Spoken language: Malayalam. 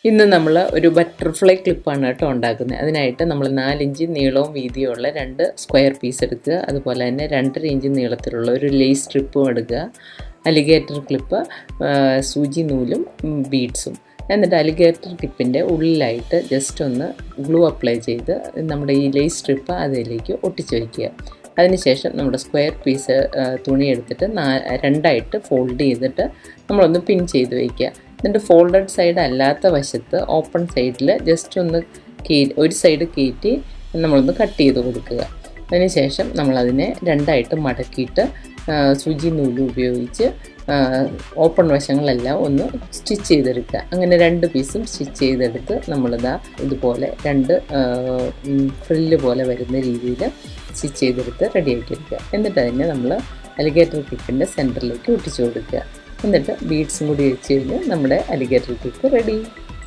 ഇന്ന് നമ്മൾ ഒരു ബട്ടർഫ്ലൈ ക്ലിപ്പാണ് കേട്ടോ ഉണ്ടാക്കുന്നത്. അതിനായിട്ട് നമ്മൾ 4 ഇഞ്ച് നീളവും വീതിയുമുള്ള 2 സ്ക്വയർ പീസ് എടുക്കുക. അതുപോലെ തന്നെ 2.5 ഇഞ്ച് നീളത്തിലുള്ള ഒരു ലേസ് സ്ട്രിപ്പും എടുക്കുക. അലിഗേറ്റർ ക്ലിപ്പ്, സൂചി നൂലും ബീഡ്സും. എന്നിട്ട് അലിഗേറ്റർ ക്ലിപ്പിൻ്റെ ഉള്ളിലായിട്ട് ജസ്റ്റ് ഒന്ന് ഗ്ലൂ അപ്ലൈ ചെയ്ത് നമ്മുടെ ഈ ലേസ് സ്ട്രിപ്പ് അതിലേക്ക് ഒട്ടിച്ച് വയ്ക്കുക. അതിനുശേഷം നമ്മുടെ സ്ക്വയർ പീസ് തുണി എടുത്തിട്ട് 2ആയിട്ട് ഫോൾഡ് ചെയ്തിട്ട് നമ്മളൊന്ന് പിൻ ചെയ്ത് വയ്ക്കുക. എന്നിട്ട് ഫോൾഡഡ് സൈഡ് അല്ലാത്ത വശത്ത് ഓപ്പൺ സൈഡിൽ ജസ്റ്റ് ഒന്ന് ഒരു സൈഡ് കയറ്റി നമ്മളൊന്ന് കട്ട് ചെയ്ത് കൊടുക്കുക. അതിനുശേഷം നമ്മളതിനെ 2ആയിട്ട് മടക്കിയിട്ട് സൂചി നൂല് ഉപയോഗിച്ച് ഓപ്പൺ വശങ്ങളെല്ലാം ഒന്ന് സ്റ്റിച്ച് ചെയ്തെടുക്കുക. അങ്ങനെ 2 പീസും സ്റ്റിച്ച് ചെയ്തെടുത്ത് നമ്മളിതാ ഇതുപോലെ 2 ഫ്രില്ല് പോലെ വരുന്ന രീതിയിൽ സ്റ്റിച്ച് ചെയ്തെടുത്ത് റെഡിയാക്കി എടുക്കുക. എന്നിട്ട് അതിനെ നമ്മൾ അലിഗേറ്റർ ക്ലിപ്പിൻ്റെ സെൻറ്ററിലേക്ക് ഒട്ടിച്ചു കൊടുക്കുക. എന്നിട്ട് ബീഡ്സും കൂടി വെച്ച് കഴിഞ്ഞാൽ നമ്മുടെ അലിഗേറ്റർ ക്ലിപ്പ് റെഡി.